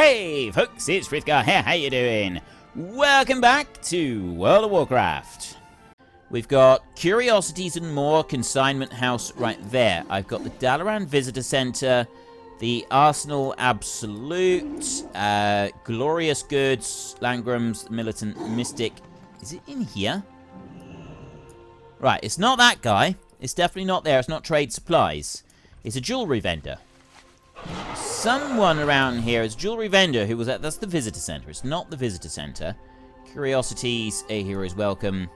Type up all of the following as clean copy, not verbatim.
Hey folks, it's Frith Guardians here, how you doing? Welcome back to World of Warcraft. We've got Curiosities and More Consignment House right there. I've got the Dalaran Visitor Center, the Arsenal Absolute, Glorious Goods, Langram's Militant Mystic. Is it in here? Right, it's not that guy. It's definitely not there. It's not trade supplies. It's a jewelry vendor. Someone around here is a jewelry vendor who was at... That's the visitor center. It's not the visitor center. Curiosities, a hero is welcome.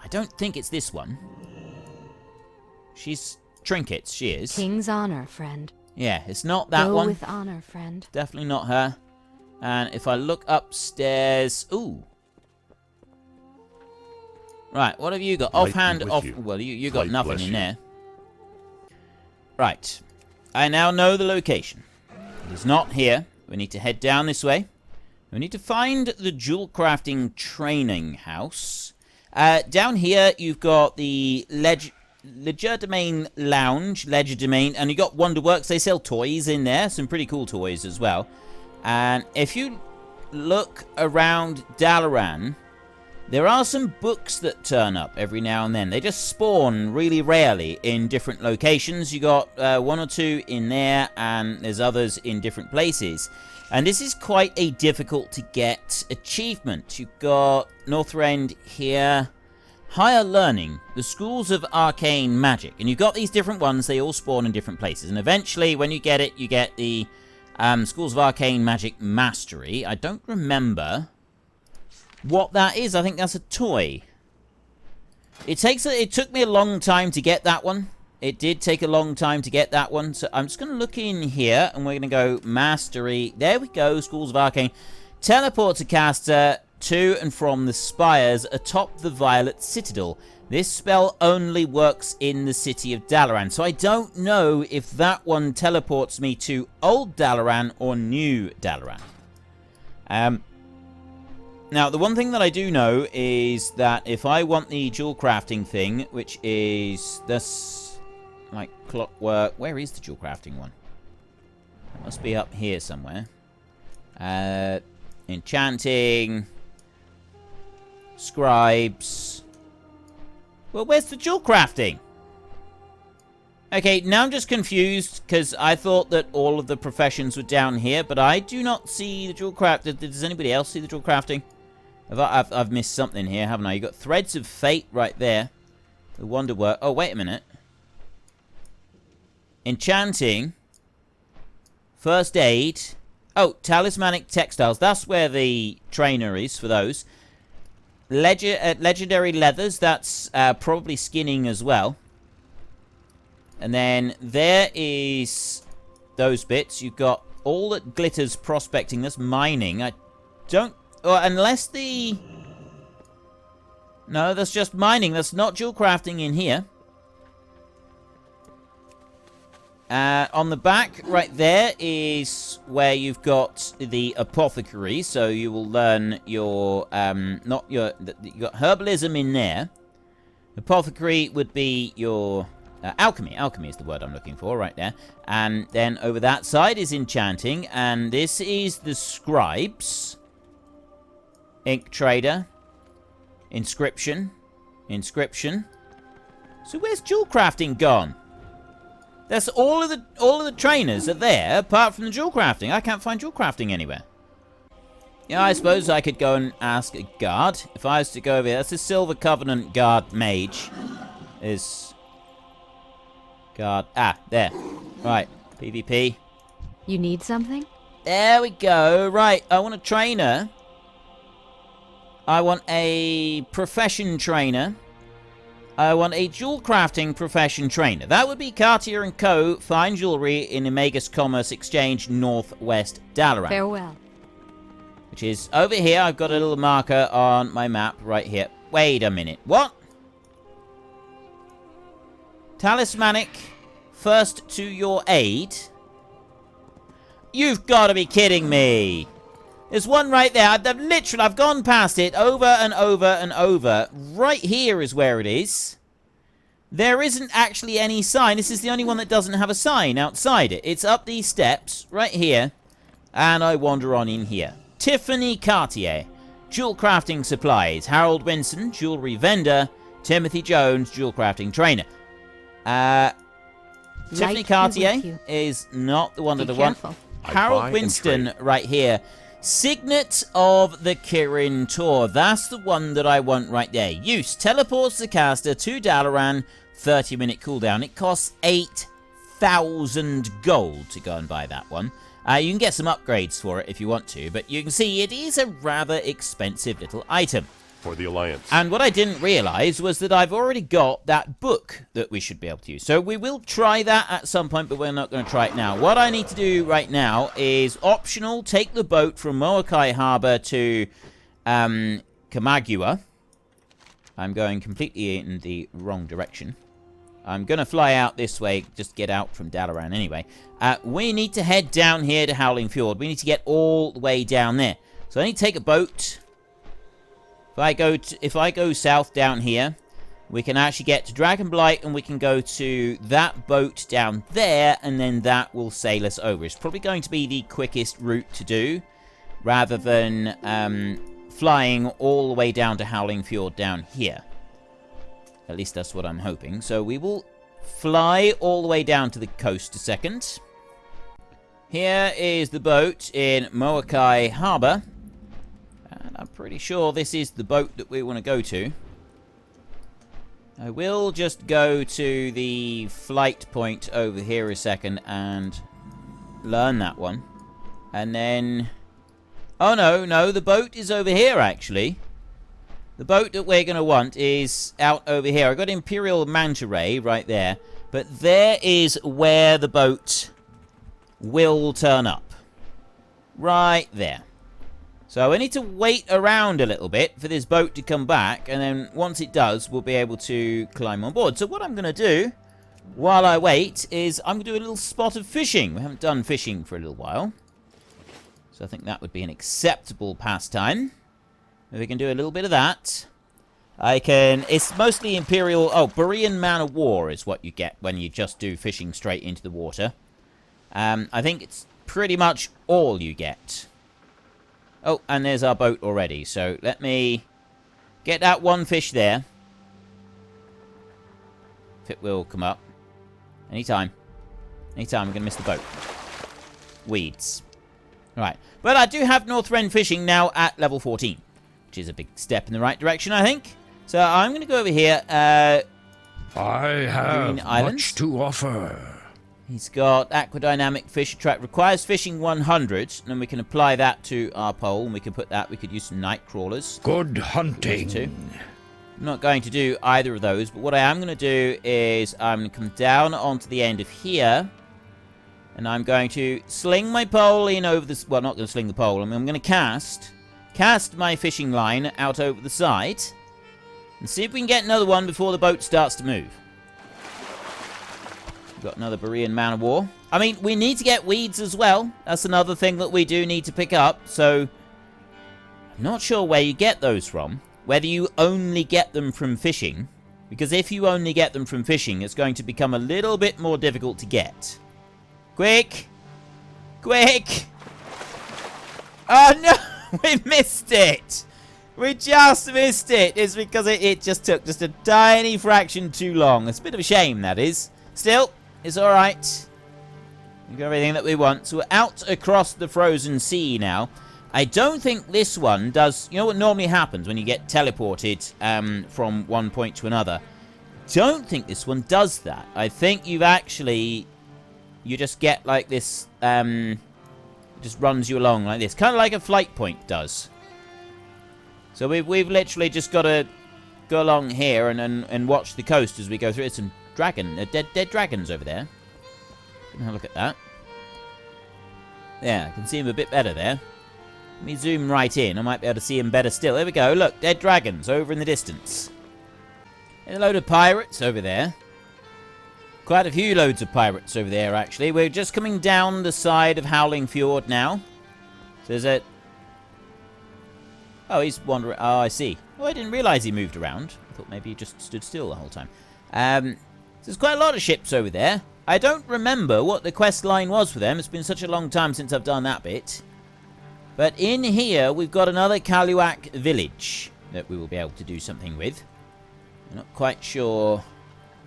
I don't think it's this one. She's trinkets, she is. King's honor, friend. Yeah, it's not that Go one. with honor, friend. Definitely not her. And if I look upstairs... Ooh. Right, what have you got? Offhand, off... Well, you got nothing in there. Right. I now know the location. It is not here. We need to head down this way. We need to find the jewel crafting training house. Down here, you've got the Legerdemain Lounge, Legerdemain, and you've got Wonderworks. They sell toys in there, some pretty cool toys as well. And if you look around Dalaran, there are some books that turn up every now and then. They just spawn really rarely in different locations. You got one or two in there, and there's others in different places. And this is quite a difficult to get achievement. You've got Northrend here. Higher Learning, the Schools of Arcane Magic. And you've got these different ones. They all spawn in different places. And eventually, when you get it, you get the Schools of Arcane Magic Mastery. I don't remember what that is. I think that's a toy. It took me a long time to get that one. It did take a long time to get that one. So I'm just going to look in here, and we're going to go Mastery. There we go, Schools of Arcane. Teleports a caster to and from the spires atop the Violet Citadel. This spell only works in the city of Dalaran. So I don't know if that one teleports me to Old Dalaran or New Dalaran. Now, the one thing that I do know is that if I want the jewel crafting thing, which is this, like, clockwork... Where is the jewel crafting one? It must be up here somewhere. Enchanting. Scribes. Well, where's the jewel crafting? Okay, now I'm just confused, because I thought that all of the professions were down here, but I do not see the jewel craft. Does anybody else see the jewel crafting? I've missed something here, haven't I? You've got Threads of Fate right there. The Wonderwork. Oh, wait a minute. Enchanting. First Aid. Oh, Talismanic Textiles. That's where the trainer is for those. Legendary Leathers. That's probably skinning as well. And then there is those bits. You've got all that glitters prospecting. That's mining. I don't... Well, unless the... No, that's just mining. That's not jewel crafting in here. On the back, right there, is where you've got the apothecary. So you will learn your... you've got herbalism in there. Apothecary would be your... alchemy. Alchemy is the word I'm looking for right there. And then over that side is enchanting. And this is the scribes. Ink trader. Inscription. Inscription. So where's jewel crafting gone? That's all of the trainers are there apart from the jewel crafting. I can't find jewel crafting anywhere. Yeah, I suppose I could go and ask a guard. If I was to go over here, that's a Silver Covenant guard mage. Is guard. Ah, there. Right. PvP. You need something? There we go. Right. I want a trainer. I want a profession trainer. I want a jewel crafting profession trainer. That would be Cartier & Co. Fine Jewelry in Imagus Commerce Exchange, Northwest Dalaran. Farewell. Which is over here. I've got a little marker on my map right here. Wait a minute. What? Talismanic. First to your aid. You've got to be kidding me. There's one right there. I've gone past it over and over and over. Right here is where it is. There isn't actually any sign. This is the only one that doesn't have a sign outside it. It's up these steps right here. And I wander on in here. Tiffany Cartier, jewel crafting supplies. Harold Winston, jewelry vendor. Timothy Jones, jewel crafting trainer. Tiffany Cartier is not the one that I want. Harold Winston right here. Signet of the Kirin Tor. That's the one that I want right there. Use. Teleports the caster to Dalaran. 30-minute cooldown. It costs 8,000 gold to go and buy that one. You can get some upgrades for it if you want to, but you can see it is a rather expensive little item. For the Alliance. And what I didn't realize was that I've already got that book that we should be able to use. So we will try that at some point, but we're not going to try it now. What I need to do right now is optional, take the boat from Molokai Harbor to Kamagua. I'm going completely in the wrong direction. I'm going to fly out this way, just get out from Dalaran anyway. We need to head down here to Howling Fjord. We need to get all the way down there. So I need to take a boat. If I go south down here, we can actually get to Dragonblight, and we can go to that boat down there, and then that will sail us over. It's probably going to be the quickest route to do, rather than flying all the way down to Howling Fjord down here. At least that's what I'm hoping. So we will fly all the way down to the coast a second. Here is the boat in Molokai Harbor. And I'm pretty sure this is the boat that we want to go to. I will just go to the flight point over here a second and learn that one. And then... Oh, no, the boat is over here, actually. The boat that we're going to want is out over here. I got Imperial Manta Ray right there. But there is where the boat will turn up. Right there. So I need to wait around a little bit for this boat to come back, and then once it does, we'll be able to climb on board. So what I'm going to do while I wait is I'm going to do a little spot of fishing. We haven't done fishing for a little while. So I think that would be an acceptable pastime. We can do a little bit of that. It's mostly Imperial... Oh, Berean Man of War is what you get when you just do fishing straight into the water. I think it's pretty much all you get. Oh, and there's our boat already. So let me get that one fish there. If it will come up. Anytime. Anytime, I'm going to miss the boat. Weeds. Right. But I do have Northrend fishing now at level 14. Which is a big step in the right direction, I think. So I'm going to go over here. I have much to offer. He's got Aquadynamic Fish Attract. Requires fishing 100. And then we can apply that to our pole. And we can put that. We could use some night crawlers. Good hunting. I'm not going to do either of those. But what I am going to do is I'm going to come down onto the end of here. And I'm going to sling my pole in over this. Well, not going to sling the pole. I'm going to cast my fishing line out over the side. And see if we can get another one before the boat starts to move. Got another Berean Man of War. I mean, we need to get weeds as well. That's another thing that we do need to pick up. So, I'm not sure where you get those from. Whether you only get them from fishing. Because if you only get them from fishing, it's going to become a little bit more difficult to get. Quick! Quick! Oh no! We missed it! We just missed it! It's because it just took just a tiny fraction too long. It's a bit of a shame, that is. Still, it's alright. We've got everything that we want. So we're out across the frozen sea now. I don't think this one does... You know what normally happens when you get teleported from one point to another? Don't think this one does that. I think you've actually... You just get like this... It just runs you along like this. Kind of like a flight point does. So we've literally just got to go along here and watch the coast as we go through. It's some dead dragons over there. Have a look at that. Yeah, I can see him a bit better there. Let me zoom right in. I might be able to see him better still. There we go. Look, dead dragons over in the distance. And a load of pirates over there. Quite a few loads of pirates over there, actually. We're just coming down the side of Howling Fjord now. So there's a... Oh, he's wandering... Oh, I see. Oh, I didn't realize he moved around. I thought maybe he just stood still the whole time. There's quite a lot of ships over there. I don't remember what the quest line was for them. It's been such a long time since I've done that bit. But in here, we've got another Kaluak village that we will be able to do something with. I'm not quite sure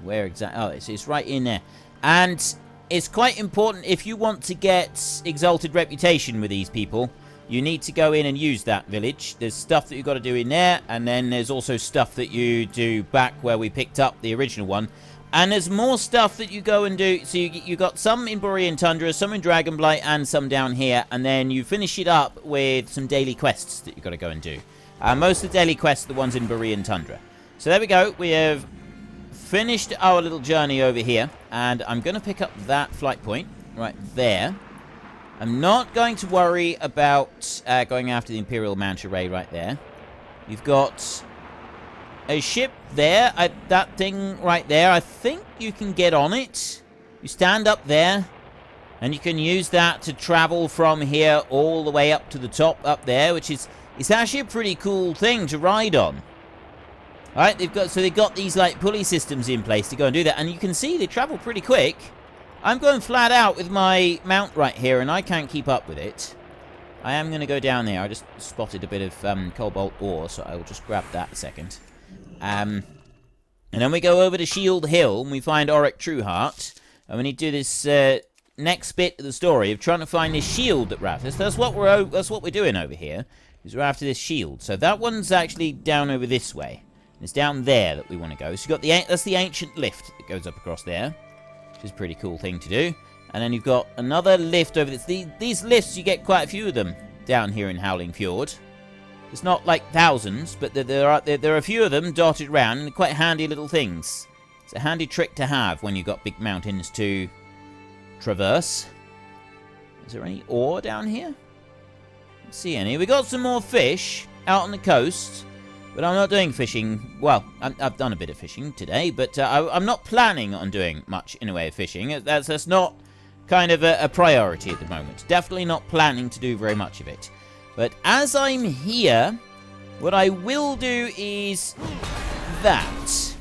where exactly. Oh, it's right in there. And it's quite important if you want to get exalted reputation with these people. You need to go in and use that village. There's stuff that you've got to do in there. And then there's also stuff that you do back where we picked up the original one. And there's more stuff that you go and do. So you got some in Borean Tundra, some in Dragonblight, and some down here. And then you finish it up with some daily quests that you've got to go and do. Most of the daily quests are the ones in Borean Tundra. So there we go. We have finished our little journey over here. And I'm going to pick up that flight point right there. I'm not going to worry about going after the Imperial Manta Ray right there. You've got a ship there. That thing right there. I think you can get on it. You stand up there. And you can use that to travel from here all the way up to the top up there. Which is... It's actually a pretty cool thing to ride on. Alright, they've got these like pulley systems in place to go and do that. And you can see they travel pretty quick. I'm going flat out with my mount right here, and I can't keep up with it. I am going to go down there. I just spotted a bit of cobalt ore, so I will just grab that a second. And then we go over to Shield Hill, and we find Auric Trueheart. And we need to do this next bit of the story of trying to find this shield that we're after. So that's what we're doing over here, is we're after this shield. So that one's actually down over this way. It's down there that we want to go. So you've got that's the ancient lift that goes up across there. Which is a pretty cool thing to do. And then you've got another lift over this. These lifts, you get quite a few of them down here in Howling Fjord. It's not like thousands, but there are a few of them dotted around, and quite handy little things. It's a handy trick to have when you've got big mountains to traverse. Is there any ore down here? Don't see any. We got some more fish out on the coast. But I'm not doing fishing. Well, I've done a bit of fishing today, but I'm not planning on doing much in the way of fishing. That's not kind of a priority at the moment. Definitely not planning to do very much of it. But as I'm here, what I will do is that.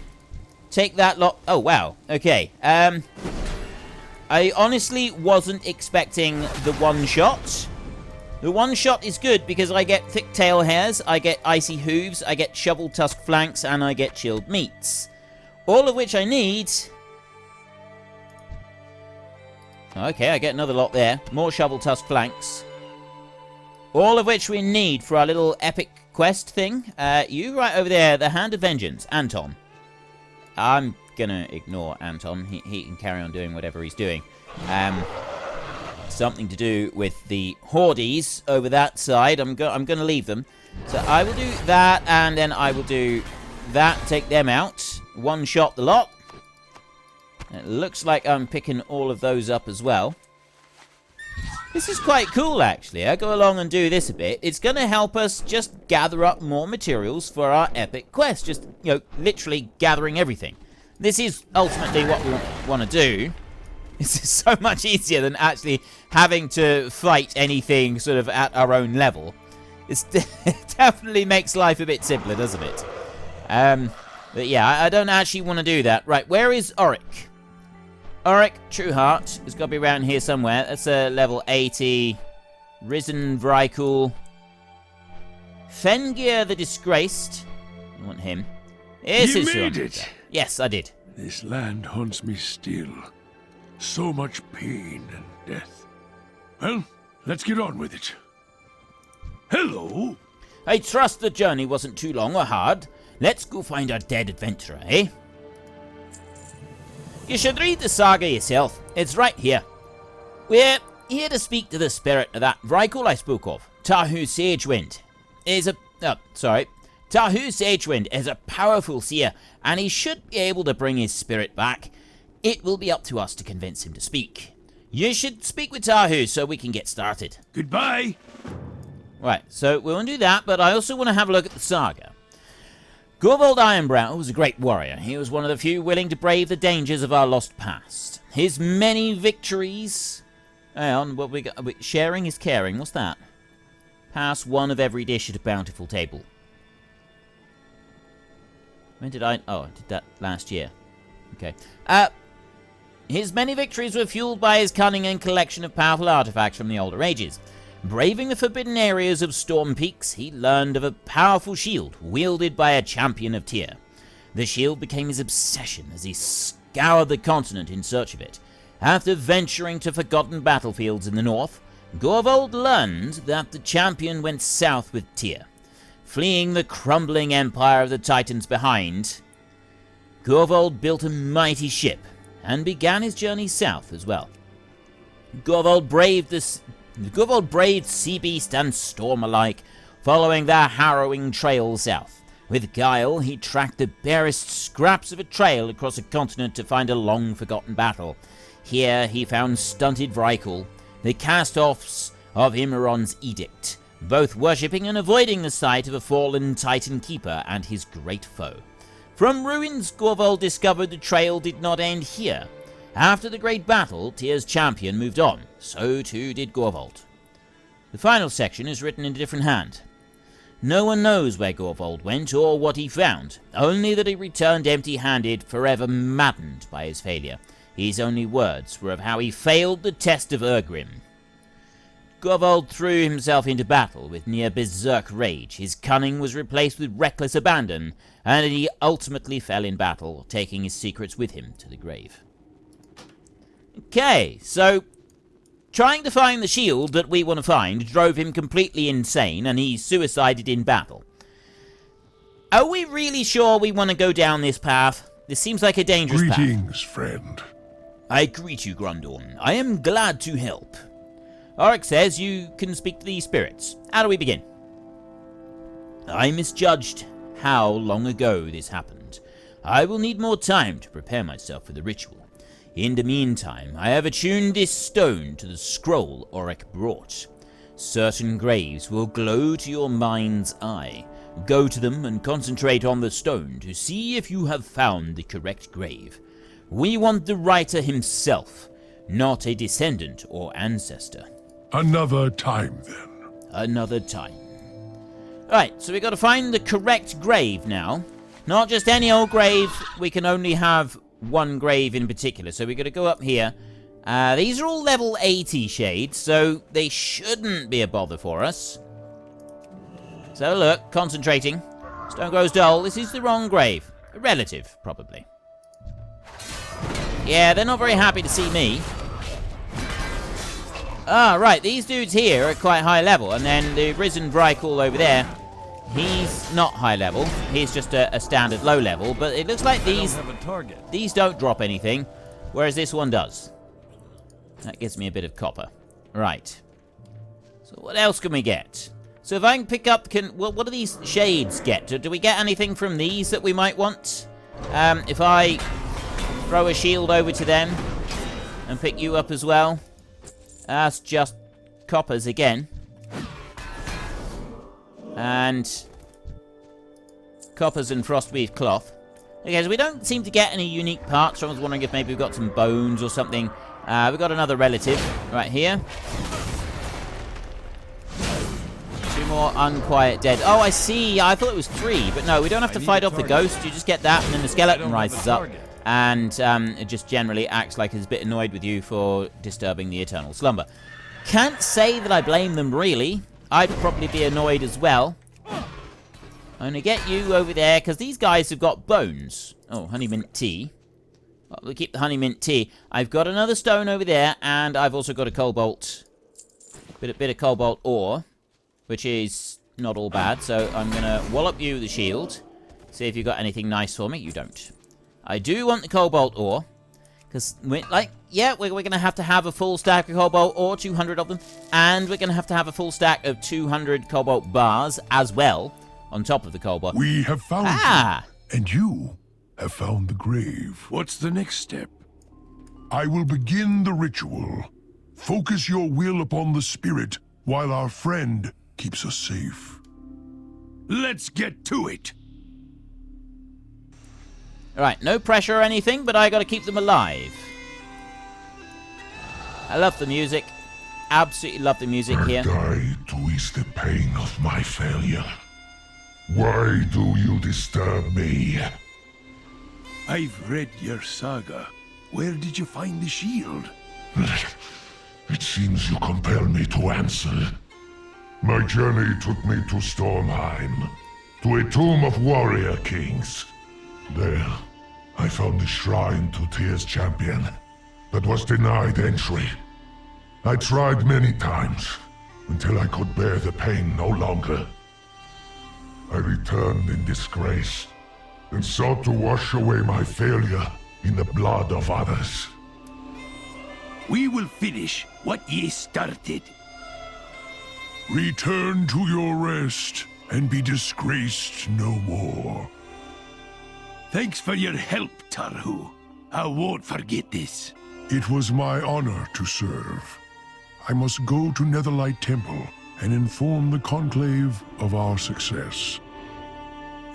Take that lot. Oh, wow. Okay. I honestly wasn't expecting the one shot. The one shot is good because I get thick tail hairs, I get icy hooves, I get shovel tusk flanks, and I get chilled meats. All of which I need. Okay, I get another lot there. More shovel tusk flanks. All of which we need for our little epic quest thing. You right over there, the Hand of Vengeance, Anton. I'm gonna ignore Anton. He can carry on doing whatever he's doing. Something to do with the Hordes over that side. I'm going to leave them. So I will do that, and then I will do that. Take them out. One shot the lot. It looks like I'm picking all of those up as well. This is quite cool, actually. I go along and do this a bit. It's going to help us just gather up more materials for our epic quest. Just, literally gathering everything. This is ultimately what we want to do. This is so much easier than actually having to fight anything sort of at our own level. It definitely makes life a bit simpler, doesn't it? But yeah, I don't actually want to do that. Right, where is Auric? Auric Trueheart has got to be around here somewhere. That's a level 80. Risen Vrykul. Fengir the Disgraced. I want him. You made it! Yes, I did. This land haunts me still. So much pain and death. Well, let's get on with it. Hello? I trust the journey wasn't too long or hard. Let's go find our dead adventurer, eh? You should read the saga yourself. It's right here. We're here to speak to the spirit of that Vrykul I spoke of. Tahu Sagewind Tahu Sagewind is a powerful seer, and he should be able to bring his spirit back. It will be up to us to convince him to speak. You should speak with Tahu so we can get started. Goodbye. Right, so we want to do that, but I also want to have a look at the saga. Gorvold Ironbrow was a great warrior. He was one of the few willing to brave the dangers of our lost past. His many victories... Hang on, what we got? Sharing is caring. What's that? Pass one of every dish at a bountiful table. When did I... Oh, I did that last year. Okay. His many victories were fueled by his cunning and collection of powerful artifacts from the older ages. Braving the forbidden areas of Storm Peaks, he learned of a powerful shield wielded by a champion of Tyr. The shield became his obsession as he scoured the continent in search of it. After venturing to forgotten battlefields in the north, Gorvold learned that the champion went south with Tyr. Fleeing the crumbling empire of the Titans behind, Gorvold built a mighty ship and began his journey south as well. Gorvold braved sea beast and storm alike, following their harrowing trail south. With guile, he tracked the barest scraps of a trail across a continent to find a long-forgotten battle. Here he found stunted Vrykul, the cast-offs of Imran's edict, both worshipping and avoiding the sight of a fallen Titan Keeper and his great foe. From ruins, Gorvold discovered the trail did not end here. After the great battle, Tyr's champion moved on. So too did Gorvold. The final section is written in a different hand. No one knows where Gorvold went or what he found, only that he returned empty-handed, forever maddened by his failure. His only words were of how he failed the test of Urgrim. Gorvold threw himself into battle with near berserk rage. His cunning was replaced with reckless abandon, and he ultimately fell in battle, taking his secrets with him to the grave. Okay, so trying to find the shield that we want to find drove him completely insane, and he suicided in battle. Are we really sure we want to go down this path? This seems like a dangerous path. Greetings, friend. I greet you, Grundorn. I am glad to help. Auric says you can speak to these spirits. How do we begin? I misjudged how long ago this happened. I will need more time to prepare myself for the ritual. In the meantime, I have attuned this stone to the scroll Auric brought. Certain graves will glow to your mind's eye. Go to them and concentrate on the stone to see if you have found the correct grave. We want the writer himself, not a descendant or ancestor. Another time, then. Another time. Right, so we got to find the correct grave now. Not just any old grave. We can only have one grave in particular. So we got to go up here. These are all level 80 shades, so they shouldn't be a bother for us. So look, concentrating. Stone grows dull. This is the wrong grave. A relative, probably. Yeah, they're not very happy to see me. Ah, right, these dudes here are quite high level, and then the risen Vrykul over there, he's not high level. He's just a standard low level, but it looks like these don't drop anything, whereas this one does. That gives me a bit of copper. Right. So what else can we get? So if I can pick up, what do these shades get? Do we get anything from these that we might want? If I throw a shield over to them and pick you up as well. That's just coppers again. And coppers and frostweave cloth. Okay, so we don't seem to get any unique parts. So I was wondering if maybe we've got some bones or something. We've got another relative right here. 2 more unquiet dead. Oh, I see. I thought it was 3, but no, we don't have to fight off the ghost. You just get that, and then the skeleton rises up. And it just generally acts like it's a bit annoyed with you for disturbing the eternal slumber. Can't say that I blame them, really. I'd probably be annoyed as well. I'm going to get you over there, because these guys have got bones. Oh, honey mint tea. Well, we'll keep the honey mint tea. I've got another stone over there, and I've also got a cobalt. Bit of cobalt ore, which is not all bad. So I'm going to wallop you with the shield. See if you've got anything nice for me. You don't. I do want the cobalt ore, because, we're going to have a full stack of cobalt ore, 200 of them, and we're going to have a full stack of 200 cobalt bars as well, on top of the cobalt. We have found you, and you have found the grave. What's the next step? I will begin the ritual. Focus your will upon the spirit, while our friend keeps us safe. Let's get to it! Alright, no pressure or anything, but I gotta keep them alive. I love the music. Absolutely love the music here. I to ease the pain of my failure. Why do you disturb me? I've read your saga. Where did you find the shield? It seems you compel me to answer. My journey took me to Stormheim, to a tomb of warrior kings. There, I found a shrine to Tyr's champion, but was denied entry. I tried many times, until I could bear the pain no longer. I returned in disgrace, and sought to wash away my failure in the blood of others. We will finish what ye started. Return to your rest, and be disgraced no more. Thanks for your help, Tarhu. I won't forget this. It was my honor to serve. I must go to Netherlight Temple and inform the Conclave of our success.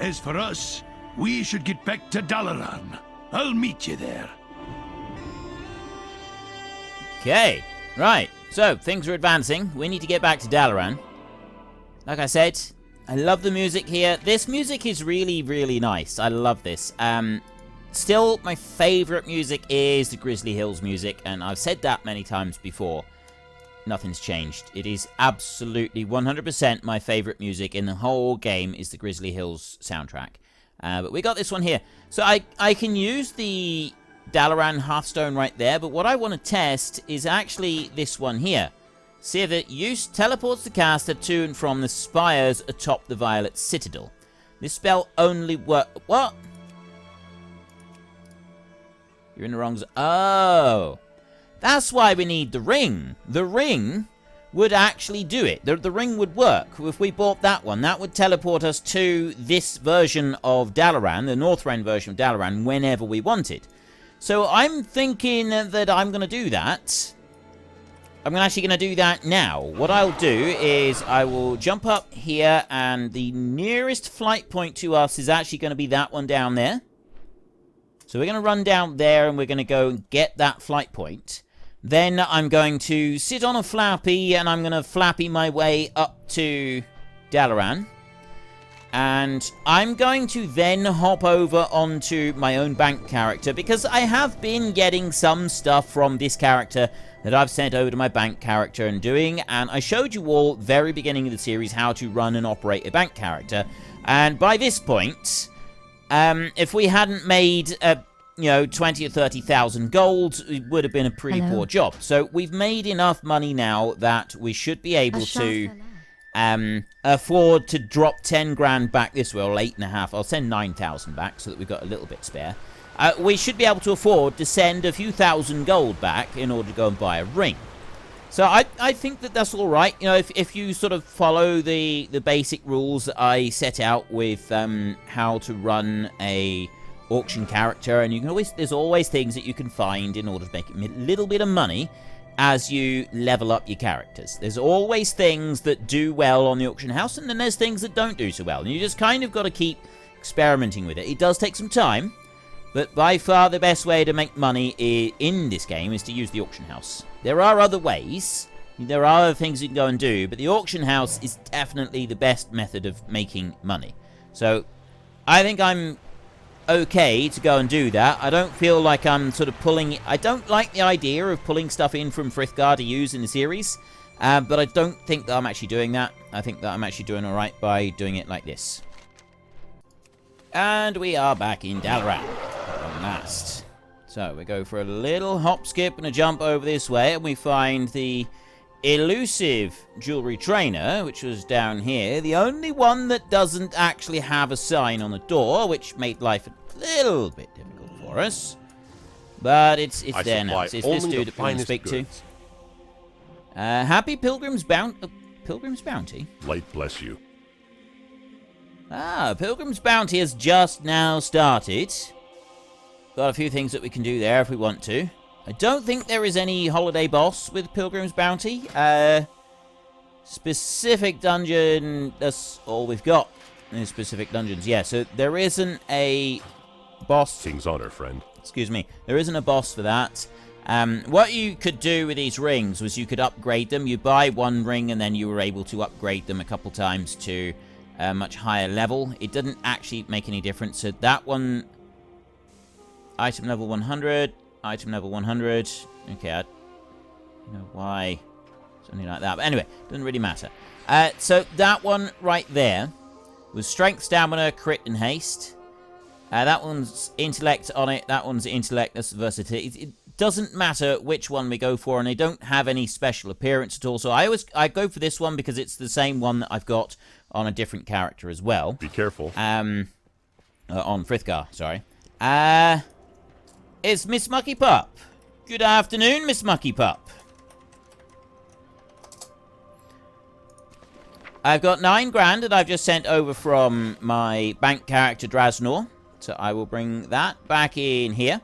As for us, we should get back to Dalaran. I'll meet you there. Okay, right. So, things are advancing. We need to get back to Dalaran. Like I said, I love the music here. This music is really, really nice. I love this. Still, my favorite music is the Grizzly Hills music, and I've said that many times before. Nothing's changed. It is absolutely 100% my favorite music in the whole game is the Grizzly Hills soundtrack. But we got this one here. So I can use the Dalaran Hearthstone right there, but what I want to test is actually this one here. See if it use teleports the caster to and from the spires atop the Violet Citadel. This spell only What? You're in the wrong zone. Oh. That's why we need the ring. The ring would actually do it. The ring would work. If we bought that one, that would teleport us to this version of Dalaran, the Northrend version of Dalaran, whenever we wanted. So I'm thinking that I'm going to do that. I'm actually going to do that now. What I'll do is I will jump up here, and the nearest flight point to us is actually going to be that one down there. So we're going to run down there, and we're going to go and get that flight point. Then I'm going to sit on a Flappy, and I'm going to Flappy my way up to Dalaran. And I'm going to then hop over onto my own bank character, because I have been getting some stuff from this character that I've sent over to my bank character and doing. And I showed you all very beginning of the series how to run and operate a bank character. And by this point, if we hadn't made 20 or 30,000 gold, it would have been a pretty poor job. So we've made enough money now that we should be able to afford to drop 10 grand back this way, or 8.5. I'll send 9,000 back so that we've got a little bit spare. We should be able to afford to send a few thousand gold back in order to go and buy a ring. So I think that that's all right. You know, if you sort of follow the basic rules that I set out with how to run a auction character, and you can there's always things that you can find in order to make a little bit of money as you level up your characters. There's always things that do well on the auction house, and then there's things that don't do so well. And you just kind of got to keep experimenting with it. It does take some time, but by far the best way to make money in this game is to use the auction house. There are other ways. There are other things you can go and do, but the auction house is definitely the best method of making money. So I think I'm okay to go and do that. I don't feel like I'm sort of pulling... I don't like the idea of pulling stuff in from Frithgar to use in the series, but I don't think that I'm actually doing that. I think that I'm actually doing alright by doing it like this. And we are back in Dalaran at last. So we go for a little hop, skip, and a jump over this way, and we find the elusive jewelry trainer, which was down here. The only one that doesn't actually have a sign on the door, which made life a little bit difficult for us. But it's there now. It's this dude that we want to speak to. Happy Pilgrim's Bounty? Light bless you. Ah, Pilgrim's Bounty has just now started. Got a few things that we can do there if we want to. I don't think there is any holiday boss with Pilgrim's Bounty. Specific dungeon, that's all we've got in specific dungeons. Yeah, so there isn't a boss. King's honor, friend. Excuse me. There isn't a boss for that. What you could do with these rings was you could upgrade them. You buy one ring and then you were able to upgrade them a couple times to a much higher level. It didn't actually make any difference. So that one, item level 100, Item level 100. Okay, I don't know why. Something like that. But anyway, doesn't really matter. So that one right there was strength, stamina, crit, and haste. That one's intellect on it. That one's intellect. That's versatility. It doesn't matter which one we go for, and they don't have any special appearance at all. So I go for this one because it's the same one that I've got on a different character as well. Be careful. On Frithgar, sorry. It's Miss Mucky Pup. Good afternoon, Miss Mucky Pup. I've got 9 grand that I've just sent over from my bank character Drasnor. So I will bring that back in here.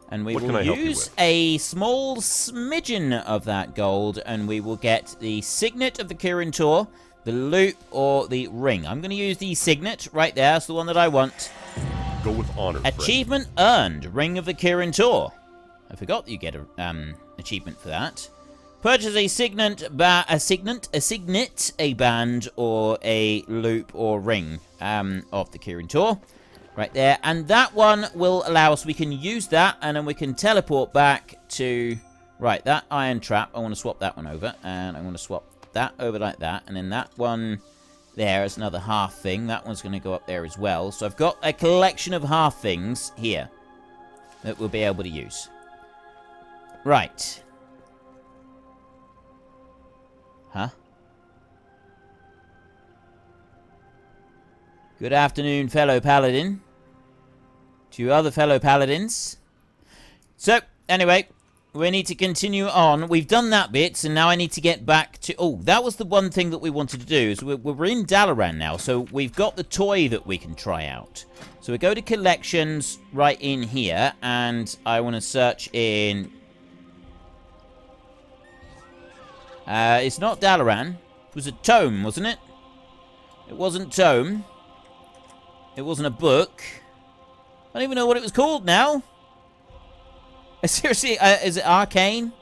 And we will use a small smidgen of that gold. And we will get the signet of the Kirin Tor, the loop, or the ring. I'm going to use the signet right there. That's the one that I want. Go with honor, Achievement earned. Ring of the Kirin Tor. I forgot that you get a achievement for that. Purchase a signet, a band, or a loop or ring of the Kirin Tor. Right there. And that one will allow us, we can use that, and then we can teleport back to... Right, that iron trap, I want to swap that one over. And I want to swap that over like that. And then that one there is another half thing. That one's going to go up there as well. So I've got a collection of half things here that we'll be able to use. Right. Huh? Good afternoon, fellow paladin. To other fellow paladins. So, anyway, we need to continue on. We've done that bit, and now I need to get back to... Oh, that was the one thing that we wanted to do. Is we're in Dalaran now, so we've got the toy that we can try out. So we go to collections right in here, and I want to search in... it's not Dalaran. It was a tome, wasn't it? It wasn't tome. It wasn't a book. I don't even know what it was called now. Seriously, is it Arcane?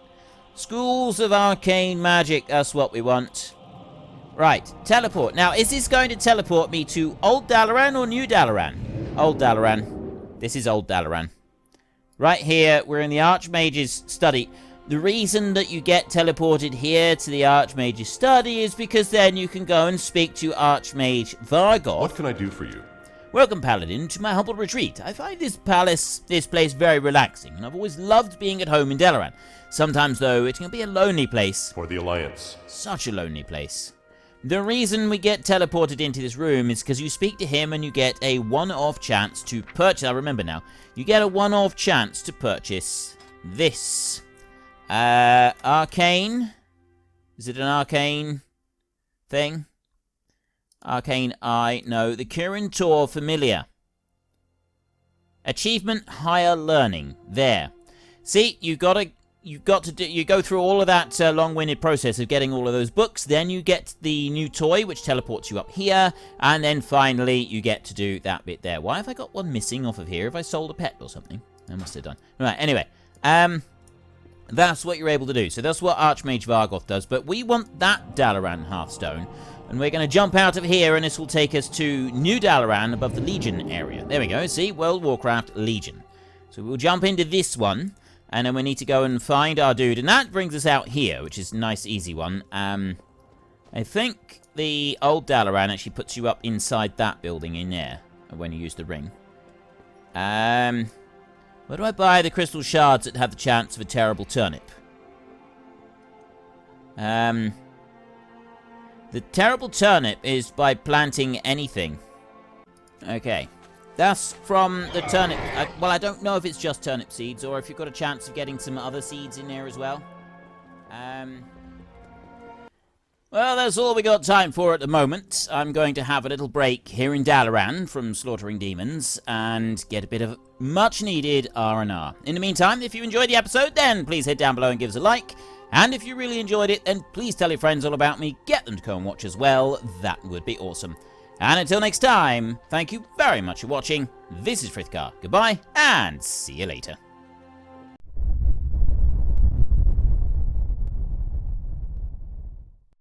Schools of Arcane Magic. That's what we want. Right, teleport. Now, is this going to teleport me to Old Dalaran or New Dalaran? Old Dalaran. This is Old Dalaran. Right here, we're in the Archmage's study. The reason that you get teleported here to the Archmage's study is because then you can go and speak to Archmage Vargoth. What can I do for you? Welcome, Paladin, to my humble retreat. I find this place very relaxing, and I've always loved being at home in Dalaran. Sometimes, though, it can be a lonely place. For the Alliance. Such a lonely place. The reason we get teleported into this room is because you speak to him and you get a one-off chance to purchase... I remember now. You get a one-off chance to purchase this. Arcane? Is it an arcane thing? Arcane Eye. No, the Kirin Tor Familiar. Achievement Higher Learning. There. See, you go through all of that long-winded process of getting all of those books, then you get the new toy, which teleports you up here, and then finally you get to do that bit there. Why have I got one missing off of here? Have I sold a pet or something? I must have done. Right, anyway. That's what you're able to do. So that's what Archmage Vargoth does. But we want that Dalaran Hearthstone. And we're going to jump out of here, and this will take us to New Dalaran above the Legion area. There we go. See? World of Warcraft Legion. So we'll jump into this one. And then we need to go and find our dude. And that brings us out here, which is a nice, easy one. I think the old Dalaran actually puts you up inside that building in there when you use the ring. Where do I buy the crystal shards that have the chance of a terrible turnip? The terrible turnip is by planting anything. Okay. That's from the turnip. Well, I don't know if it's just turnip seeds or if you've got a chance of getting some other seeds in there as well. Well, that's all we got time for at the moment. I'm going to have a little break here in Dalaran from slaughtering demons and get a bit of much-needed R&R. In the meantime, if you enjoyed the episode, then please head down below and give us a like. And if you really enjoyed it, then please tell your friends all about me. Get them to go and watch as well. That would be awesome. And until next time, thank you very much for watching. This is Frithgar. Goodbye, and see you later.